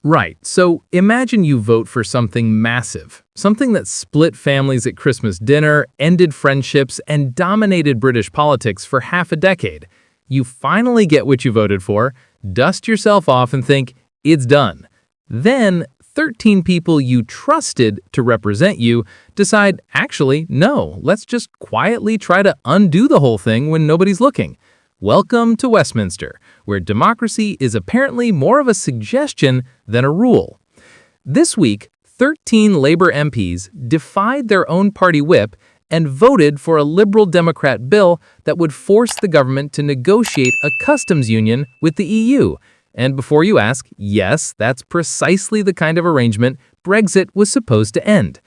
Right, so imagine you vote for something massive, something that split families at Christmas dinner, ended friendships, and dominated British politics for half a decade. You finally get what you voted for, dust yourself off and think, it's done. Then, 13 people you trusted to represent you decide, actually, no, let's just quietly try to undo the whole thing when nobody's looking. Welcome to Westminster, where democracy is apparently more of a suggestion than a rule. This week, 13 Labour MPs defied their own party whip and voted for a Liberal Democrat bill that would force the government to negotiate a customs union with the EU. And before you ask, yes, that's precisely the kind of arrangement Brexit was supposed to end.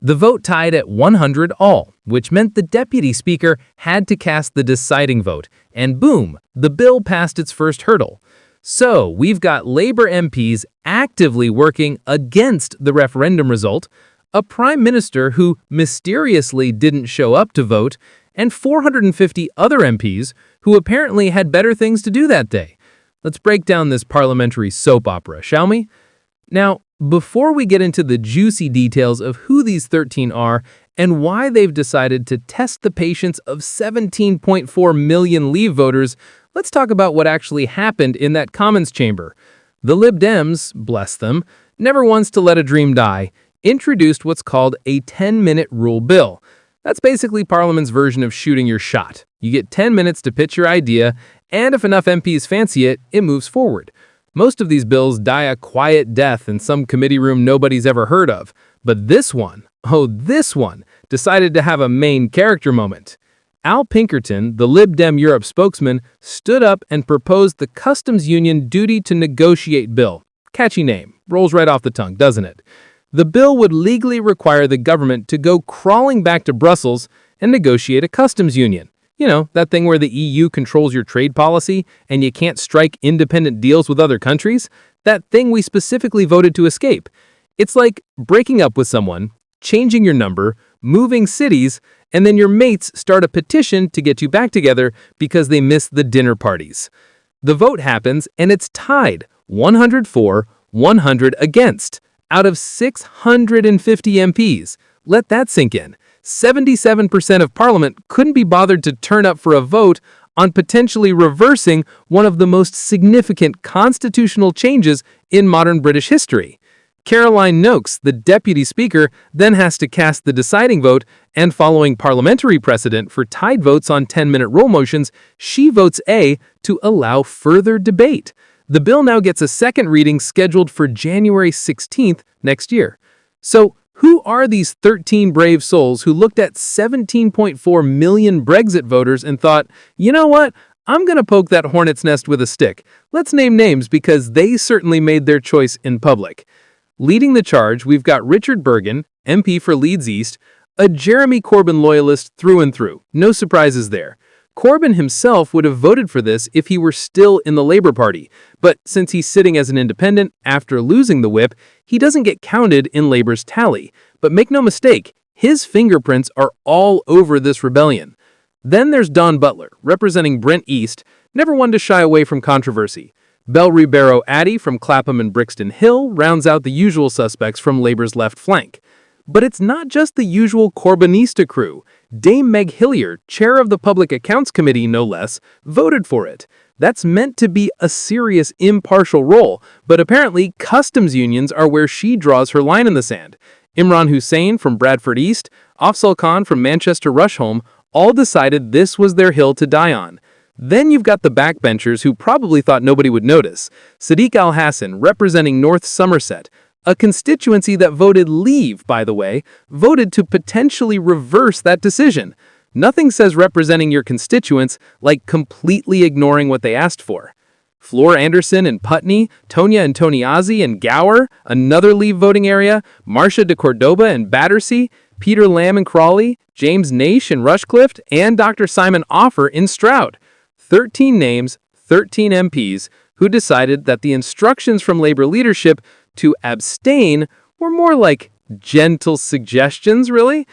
The vote tied at 100 all, which meant the deputy speaker had to cast the deciding vote, and boom, the bill passed its first hurdle. So we've got Labour MPs actively working against the referendum result, a prime minister who mysteriously didn't show up to vote, and 450 other MPs who apparently had better things to do that day. Let's break down this parliamentary soap opera, shall we? Now, before we get into the juicy details of who these 13 are and why they've decided to test the patience of 17.4 million Leave voters, let's talk about what actually happened in that Commons chamber. The Lib Dems, bless them, never once to let a dream die, introduced what's called a 10-minute rule bill. That's basically Parliament's version of shooting your shot. You get 10 minutes to pitch your idea, and if enough MPs fancy it, it moves forward. Most of these bills die a quiet death in some committee room nobody's ever heard of. But this one, decided to have a main character moment. Al Pinkerton, the Lib Dem Europe spokesman, stood up and proposed the Customs Union Duty to Negotiate bill. Catchy name, rolls right off the tongue, doesn't it? The bill would legally require the government to go crawling back to Brussels and negotiate a customs union. You know, that thing where the EU controls your trade policy and you can't strike independent deals with other countries? That thing we specifically voted to escape. It's like breaking up with someone, changing your number, moving cities, and then your mates start a petition to get you back together because they missed the dinner parties. The vote happens and it's tied 100 for, 100 against, out of 650 MPs. Let that sink in. 77% of Parliament couldn't be bothered to turn up for a vote on potentially reversing one of the most significant constitutional changes in modern British history. Caroline Noakes, the deputy speaker, then has to cast the deciding vote, and following parliamentary precedent for tied votes on 10-minute roll motions, she votes A to allow further debate. The bill now gets a second reading scheduled for January 16th next year. So, who are these 13 brave souls who looked at 17.4 million Brexit voters and thought, you know what, I'm going to poke that hornet's nest with a stick. Let's name names because they certainly made their choice in public. Leading the charge, we've got Richard Bergen, MP for Leeds East, a Jeremy Corbyn loyalist through and through. No surprises there. Corbyn himself would have voted for this if he were still in the Labour Party, but since he's sitting as an independent after losing the whip, he doesn't get counted in Labour's tally. But make no mistake, his fingerprints are all over this rebellion. Then there's Don Butler, representing Brent East, never one to shy away from controversy. Bell Ribeiro Addy from Clapham and Brixton Hill rounds out the usual suspects from Labour's left flank. But it's not just the usual Corbynista crew. Dame Meg Hillier, chair of the Public Accounts Committee no less, voted for it. That's meant to be a serious impartial role, but apparently customs unions are where she draws her line in the sand. Imran Hussain from Bradford East, Afzal Khan from Manchester Rusholme all decided this was their hill to die on. Then you've got the backbenchers who probably thought nobody would notice. Sadiq Al-Hassan, representing North Somerset, a constituency that voted Leave, by the way, voted to potentially reverse that decision. Nothing says representing your constituents like completely ignoring what they asked for. Flor Anderson in Putney, Tonya and Toniazi in Gower, another Leave voting area, Marcia de Cordoba in Battersea, Peter Lamb in Crawley, James Naish in Rushcliffe, and Dr. Simon Offer in Stroud. 13 names, 13 MPs, who decided that the instructions from Labour leadership to abstain were more like gentle suggestions, really.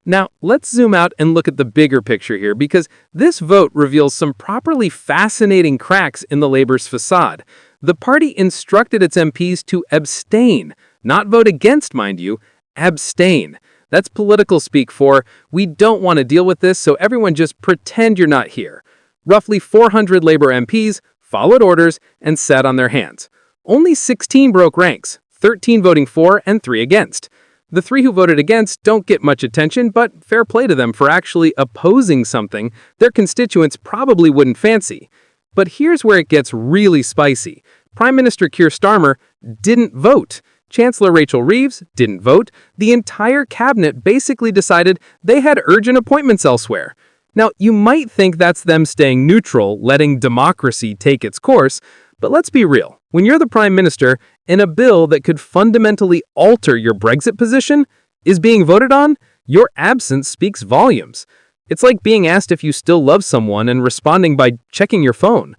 Now, let's zoom out and look at the bigger picture here, because this vote reveals some properly fascinating cracks in the Labour's facade. The party instructed its MPs to abstain, not vote against, mind you, abstain. That's political speak for, we don't want to deal with this, so everyone just pretend you're not here. Roughly 400 Labour MPs followed orders and sat on their hands. Only 16 broke ranks, 13 voting for and 3 against. The 3 who voted against don't get much attention, but fair play to them for actually opposing something their constituents probably wouldn't fancy. But here's where it gets really spicy. Prime Minister Keir Starmer didn't vote. Chancellor Rachel Reeves didn't vote. The entire cabinet basically decided they had urgent appointments elsewhere. Now, you might think that's them staying neutral, letting democracy take its course, but let's be real. When you're the Prime Minister and a bill that could fundamentally alter your Brexit position is being voted on, your absence speaks volumes. It's like being asked if you still love someone and responding by checking your phone.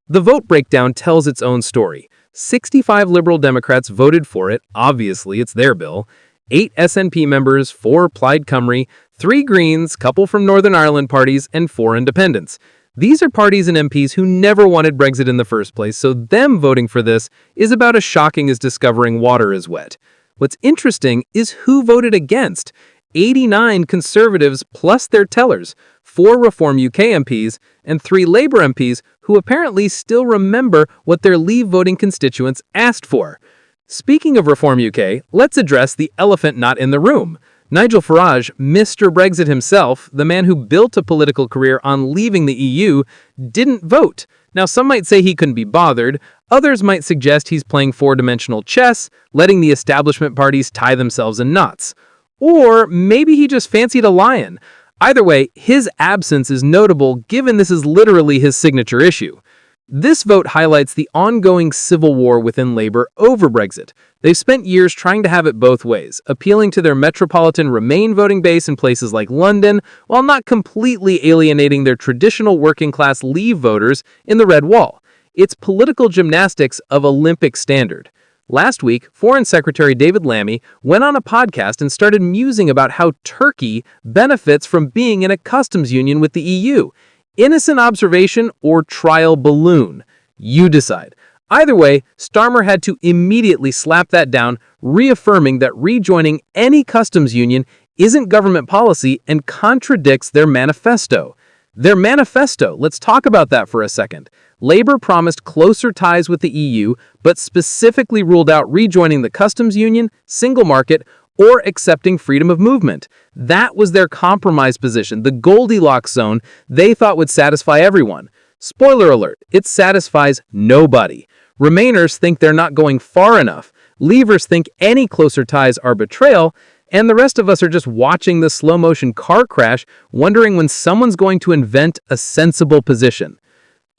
The vote breakdown tells its own story. 65 Liberal Democrats voted for it, obviously it's their bill. 8 SNP members, 4 Plaid Cymru, 3 Greens, couple from Northern Ireland parties, and 4 independents. These are parties and MPs who never wanted Brexit in the first place, so them voting for this is about as shocking as discovering water is wet. What's interesting is who voted against. 89 Conservatives plus their tellers, 4 Reform UK MPs, and 3 Labour MPs who apparently still remember what their Leave voting constituents asked for. Speaking of Reform UK, let's address the elephant not in the room. Nigel Farage, Mr. Brexit himself, the man who built a political career on leaving the EU, didn't vote. Now, some might say he couldn't be bothered. Others might suggest he's playing four-dimensional chess, letting the establishment parties tie themselves in knots. Or maybe he just fancied a lion. Either way, his absence is notable given this is literally his signature issue. This vote highlights the ongoing civil war within Labour over Brexit. They've spent years trying to have it both ways, appealing to their metropolitan Remain voting base in places like London, while not completely alienating their traditional working-class Leave voters in the Red Wall. It's political gymnastics of Olympic standard. Last week, Foreign Secretary David Lammy went on a podcast and started musing about how Turkey benefits from being in a customs union with the EU. Innocent observation or trial balloon? You decide. Either way, Starmer had to immediately slap that down, reaffirming that rejoining any customs union isn't government policy and contradicts their manifesto. Their manifesto, let's talk about that for a second. Labour promised closer ties with the EU, but specifically ruled out rejoining the customs union, single market, or accepting freedom of movement. That was their compromise position, the Goldilocks zone they thought would satisfy everyone. Spoiler alert, it satisfies nobody. Remainers think they're not going far enough. Leavers think any closer ties are betrayal, and the rest of us are just watching the slow-motion car crash, wondering when someone's going to invent a sensible position.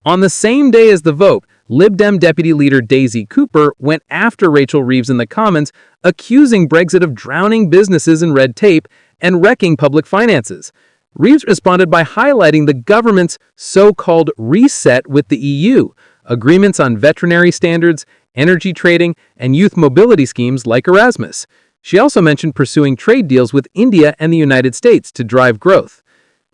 On the same day as the vote, Lib Dem Deputy Leader Daisy Cooper went after Rachel Reeves in the Commons, accusing Brexit of drowning businesses in red tape and wrecking public finances. Reeves responded by highlighting the government's so-called reset with the EU, agreements on veterinary standards, energy trading, and youth mobility schemes like Erasmus. She also mentioned pursuing trade deals with India and the United States to drive growth.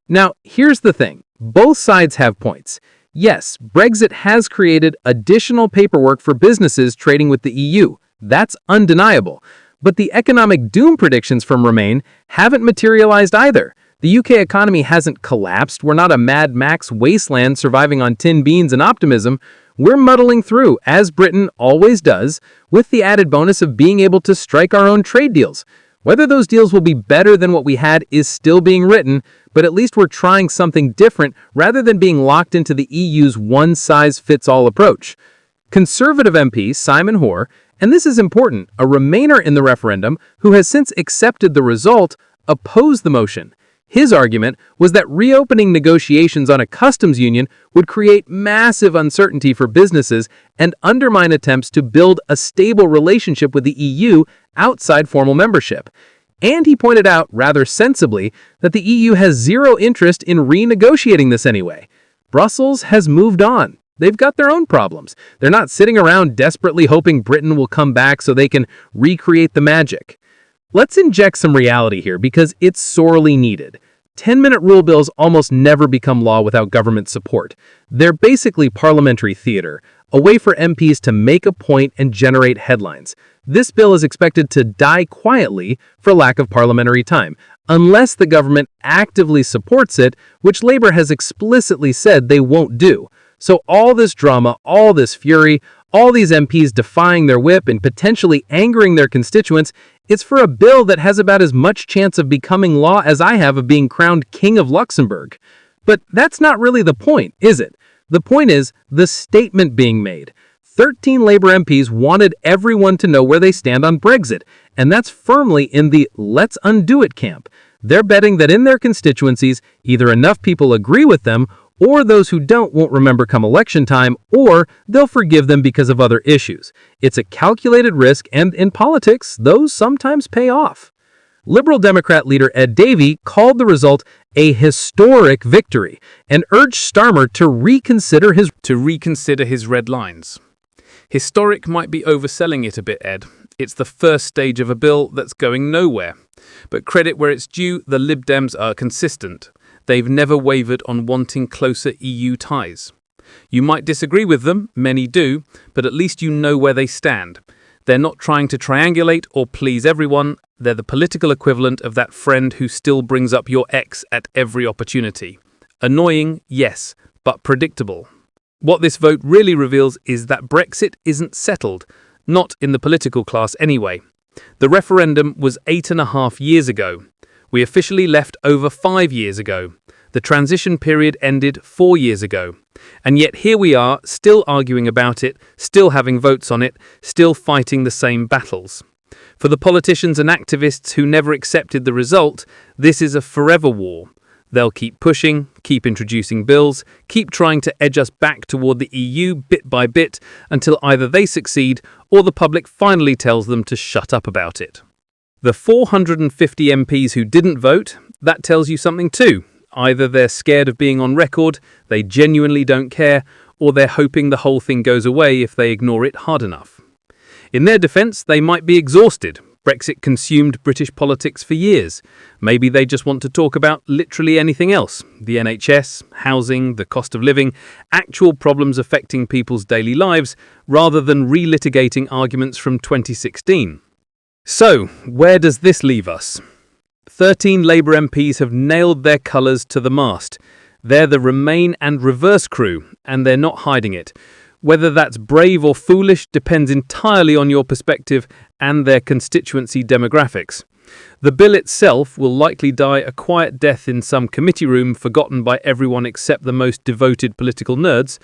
Now, here's the thing. Both sides have points. Yes, Brexit has created additional paperwork for businesses trading with the EU. That's undeniable. But the economic doom predictions from Remain haven't materialized either. The UK economy hasn't collapsed. We're not a Mad Max wasteland surviving on tin beans and optimism. We're muddling through, as Britain always does, with the added bonus of being able to strike our own trade deals. Whether those deals will be better than what we had is still being written, but at least we're trying something different rather than being locked into the EU's one-size-fits-all approach. Conservative MP Simon Hoare, and this is important, a Remainer in the referendum who has since accepted the result, opposed the motion. His argument was that reopening negotiations on a customs union would create massive uncertainty for businesses and undermine attempts to build a stable relationship with the EU outside formal membership. And he pointed out, rather sensibly, that the EU has zero interest in renegotiating this anyway. Brussels has moved on. They've got their own problems. They're not sitting around desperately hoping Britain will come back so they can recreate the magic. Let's inject some reality here because it's sorely needed. 10-minute rule bills almost never become law without government support. They're basically parliamentary theater, a way for MPs to make a point and generate headlines. This bill is expected to die quietly for lack of parliamentary time, unless the government actively supports it, which Labour has explicitly said they won't do. So all this drama, all this fury, all these MPs defying their whip and potentially angering their constituents, it's for a bill that has about as much chance of becoming law as I have of being crowned King of Luxembourg. But that's not really the point, is it? The point is the statement being made. 13 Labour MPs wanted everyone to know where they stand on Brexit, and that's firmly in the let's undo it camp. They're betting that in their constituencies, either enough people agree with them, or those who don't won't remember come election time, or they'll forgive them because of other issues. It's a calculated risk, and in politics, those sometimes pay off. Liberal Democrat leader Ed Davey called the result a historic victory and urged Starmer to reconsider his red lines. Historic might be overselling it a bit, Ed. It's the first stage of a bill that's going nowhere. But credit where it's due, the Lib Dems are consistent. They've never wavered on wanting closer EU ties. You might disagree with them, many do, but at least you know where they stand. They're not trying to triangulate or please everyone. They're the political equivalent of that friend who still brings up your ex at every opportunity. Annoying, yes, but predictable. What this vote really reveals is that Brexit isn't settled, not in the political class anyway. The referendum was 8.5 years ago. We officially left over 5 years ago. The transition period ended 4 years ago. And yet here we are, still arguing about it, still having votes on it, still fighting the same battles. For the politicians and activists who never accepted the result, this is a forever war. They'll keep pushing, keep introducing bills, keep trying to edge us back toward the EU bit by bit until either they succeed or the public finally tells them to shut up about it. The 450 MPs who didn't vote, that tells you something too. Either they're scared of being on record, they genuinely don't care, or they're hoping the whole thing goes away if they ignore it hard enough. In their defence, they might be exhausted. Brexit consumed British politics for years. Maybe they just want to talk about literally anything else. The NHS, housing, the cost of living, actual problems affecting people's daily lives, rather than relitigating arguments from 2016. So, where does this leave us? 13 Labour MPs have nailed their colours to the mast. They're the Remain and Reverse crew, and they're not hiding it. Whether that's brave or foolish depends entirely on your perspective and their constituency demographics. The bill itself will likely die a quiet death in some committee room forgotten by everyone except the most devoted political nerds,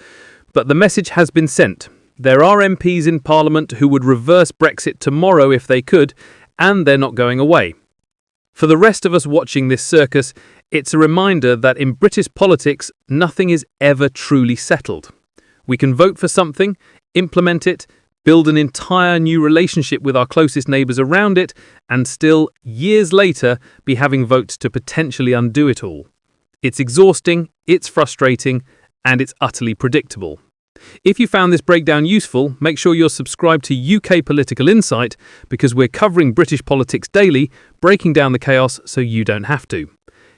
but the message has been sent. There are MPs in Parliament who would reverse Brexit tomorrow if they could, and they're not going away. For the rest of us watching this circus, it's a reminder that in British politics, nothing is ever truly settled. We can vote for something, implement it, build an entire new relationship with our closest neighbours around it, and still, years later, be having votes to potentially undo it all. It's exhausting, it's frustrating, and it's utterly predictable. If you found this breakdown useful, make sure you're subscribed to UK Political Insight because we're covering British politics daily, breaking down the chaos so you don't have to.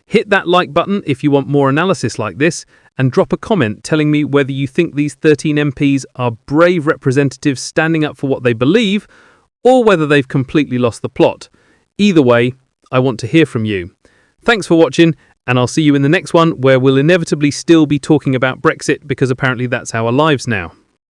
Hit that like button if you want more analysis like this, and drop a comment telling me whether you think these 13 MPs are brave representatives standing up for what they believe, or whether they've completely lost the plot. Either way, I want to hear from you. Thanks for watching, and I'll see you in the next one where we'll inevitably still be talking about Brexit because apparently that's our lives now.